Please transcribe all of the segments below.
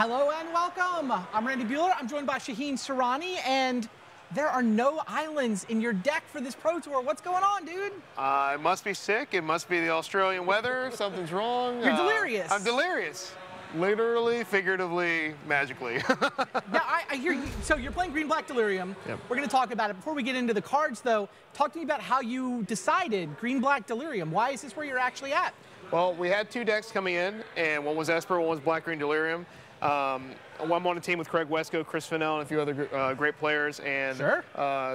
Hello and welcome. I'm Randy Bueller. I'm joined by Shaheen Soorani, and there are no islands in your deck for this Pro Tour. What's going on, dude? It must be sick. It must be the Australian weather. Something's wrong. You're delirious. I'm delirious. Literally, figuratively, magically. Now, I hear you. So you're playing Green Black Delirium. Yep. We're going to talk about it. Before we get into the cards, though, talk to me about how you decided Green Black Delirium. Why is this where you're actually at? Well, we had two decks coming in, and one was Esper, one was Black Green Delirium. I'm on a team with Craig Wesco, Chris Fennell, and a few other great players. And Sure.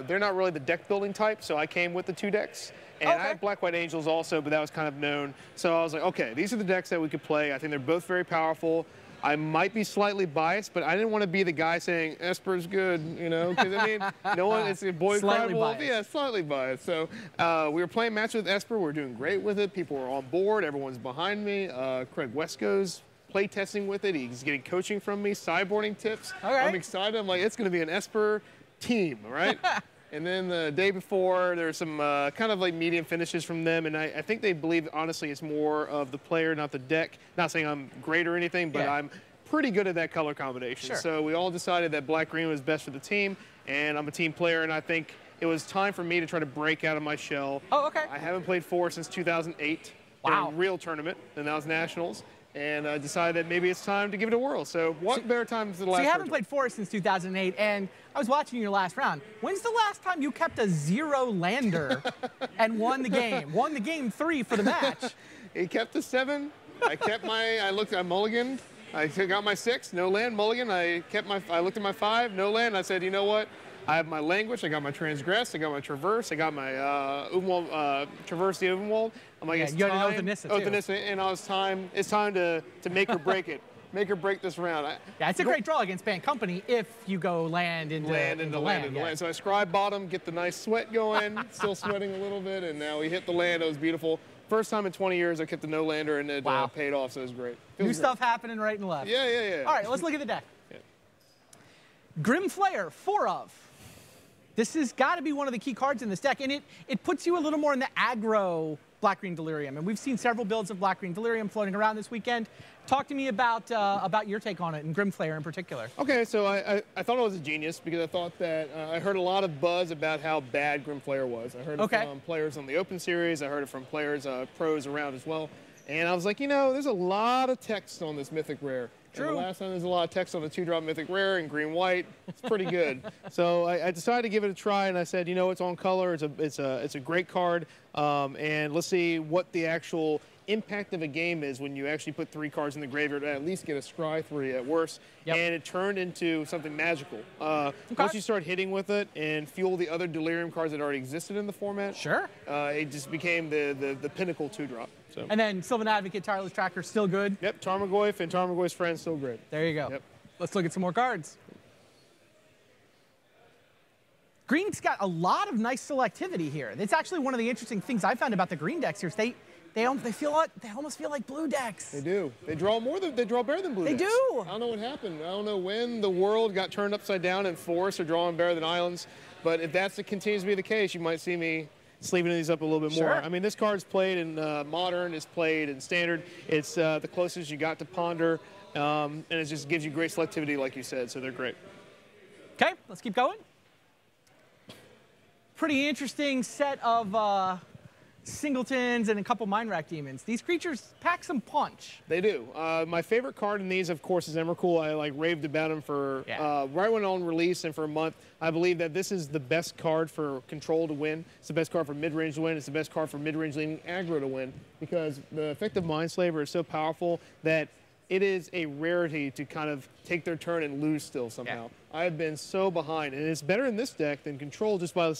They're not really the deck building type, so I came with the two decks. And I had Black White Angels also, but that was kind of known. So I was like, okay, these are the decks that we could play. I think they're both very powerful. I might be slightly biased, but I didn't want to be the guy saying Esper's good, you know, because I mean, no one, it's a boy cry wolf. Yeah, slightly biased. So we were playing matches with Esper. We're doing great with it. People were on board. Everyone's behind me. Craig Wesco's play testing with it. He's getting coaching from me, sideboarding tips. I'm excited. I'm like, it's going to be an Esper team, right? And then the day before, there's some kind of like medium finishes from them, and I think they believe, honestly, it's more of the player, not the deck. Not saying I'm great or anything, but I'm pretty good at that color combination. Sure. So we all decided that Black-Green was best for the team, and I'm a team player, and I think it was time for me to try to break out of my shell. Oh, okay. I haven't played four since 2008. Wow. In a real tournament, and that was Nationals. And I decided that maybe it's time to give it a whirl. So what better time than the last? So you haven't played Forest since 2008, and I was watching your last round. When's the last time you kept a zero lander and won the game? Won the game 3 for the match. He kept the 7. I kept my. I mulliganed. I got my 6, no land, mulligan. I looked at my 5, no land. I said, you know what? I have my language. I got my transgress. I got my traverse. I got my traverse the Uvenwald. I'm like, it's you time. got an Othanissa, too. And it's time to make or break it. Make or break this round. Yeah, it's a great draw against Band Company if you go land into land. So I scribe bottom, get the nice sweat going, still sweating a little bit, and now we hit the land. It was beautiful. First time in 20 years I kept the no lander, and it paid off, so it was great. New stuff happening right and left. Yeah. All right, let's look at the deck. Grim Flayer, 4 of. This has got to be one of the key cards in this deck, and it puts you a little more in the aggro Black-Green Delirium. And we've seen several builds of Black-Green Delirium floating around this weekend. Talk to me about your take on it, and Grim Flayer in particular. Okay, so I thought it was a genius because I thought that I heard a lot of buzz about how bad Grim Flayer was. I heard it from players on the Open Series. I heard it from players, pros around as well. And I was like, you know, there's a lot of text on this Mythic Rare. True. And the last time there's a lot of text on the 2-drop Mythic Rare in green-white. It's pretty good. So I decided to give it a try, and I said, you know, it's on color. It's a great card, and let's see what the actual impact of a game is when you actually put 3 cards in the graveyard to at least get a scry 3 at worst. And it turned into something magical. Once you start hitting with it and fuel the other Delirium cards that already existed in the format, it just became the pinnacle 2-drop. So. And then Sylvan Advocate, Tireless Tracker, still good? Yep, Tarmogoyf and Tarmogoyf's friends, still great. There you go. Yep. Let's look at some more cards. Green's got a lot of nice selectivity here. It's actually one of the interesting things I found about the green decks here. They almost feel like blue decks. They do. They draw better than blue decks. They do. I don't know what happened. I don't know when the world got turned upside down and forests are drawing better than islands. But if that continues to be the case, you might see me sleeving these up a little bit more. I mean, this card's played in Modern, it's played in Standard. It's the closest you got to Ponder, and it just gives you great selectivity, like you said, so they're great. Okay, let's keep going. Pretty interesting set of singletons and a couple Mind Rack Demons. These creatures pack some punch. They do. My favorite card in these, of course, is Emrakul. I raved about him for right when on release and for a month. I believe that this is the best card for control to win. It's the best card for mid-range to win. It's the best card for mid-range leaning aggro to win because the effective Mindslaver is so powerful that it is a rarity to kind of take their turn and lose still somehow. I have been so behind, and it's better in this deck than Control just by a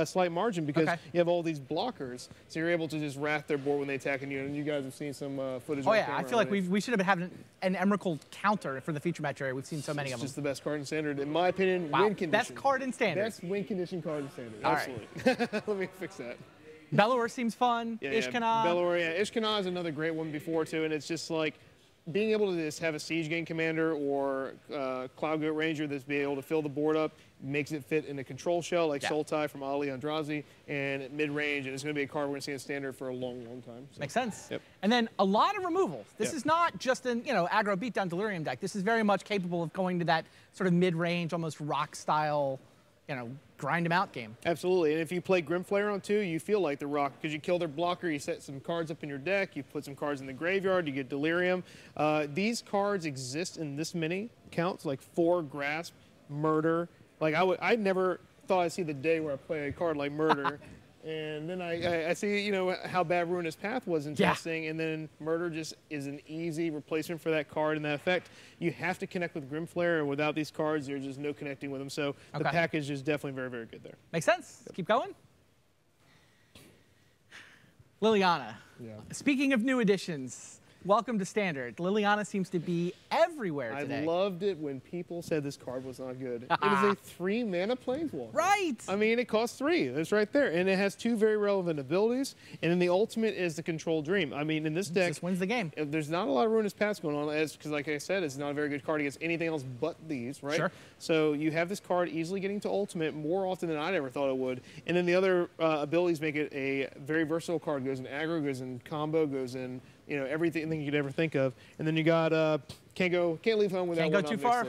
slight margin because you have all these blockers, so you're able to just wrath their board when they attack you, and you guys have seen some footage on camera. I feel like we should have had an Emrakul counter for the feature match area. We've seen so many of them. It's just the best card in Standard. In my opinion, win condition. Best card in Standard. Best win condition card in Standard. Absolutely. Let me fix that. Bellower seems fun. Ishkanah. Bellower, Ishkanah is another great one before, too, and it's just like, being able to just have a Siege Gang Commander or Cloud Goat Ranger that's being able to fill the board up makes it fit in a control shell like Sultai from Ali Andrazi and at mid-range, and it's going to be a card we're going to see in Standard for a long, long time. So. Makes sense. Yep. And then a lot of removals. This is not just an aggro beatdown Delirium deck. This is very much capable of going to that sort of mid-range, almost rock style, grind them out game. Absolutely, and if you play Grimflayer on 2, you feel like the rock because you kill their blocker, you set some cards up in your deck, you put some cards in the graveyard, you get Delirium. These cards exist in this many counts, like 4 Grasp, Murder. Like I never thought I'd see the day where I play a card like Murder. And then I see, how bad Ruinous Path was in testing, and then Murder just is an easy replacement for that card and that effect. You have to connect with Grimflayer, and without these cards, there's just no connecting with them. So the package is definitely very, very good there. Makes sense. Let's keep going. Liliana. Yeah. Speaking of new additions, welcome to Standard. Liliana seems to be everywhere today. I loved it when people said this card was not good. It is a 3-mana Planeswalker. Right. I mean, it costs 3. It's right there. And it has 2 very relevant abilities. And then the ultimate is the Control Dream. I mean, in this deck, just wins the game. There's not a lot of Ruinous Paths going on, because like I said, it's not a very good card against anything else but these, right? Sure. So you have this card easily getting to ultimate more often than I ever thought it would. And then the other abilities make it a very versatile card. Goes in aggro, goes in combo, goes in everything you could ever think of. And then you got can't leave home without Can't go too far.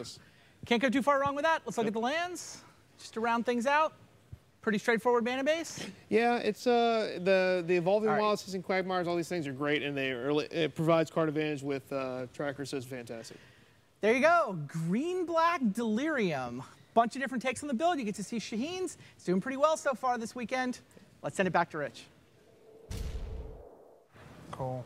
Can't go too far wrong with that. Let's look at the lands, just to round things out. Pretty straightforward mana base. Yeah, it's the Evolving Wilds and Quagmires. All these things are great, and it provides card advantage with trackers, so it's fantastic. There you go, green-black Delirium. Bunch of different takes on the build. You get to see Shaheen's. It's doing pretty well so far this weekend. Let's send it back to Rich. Cool.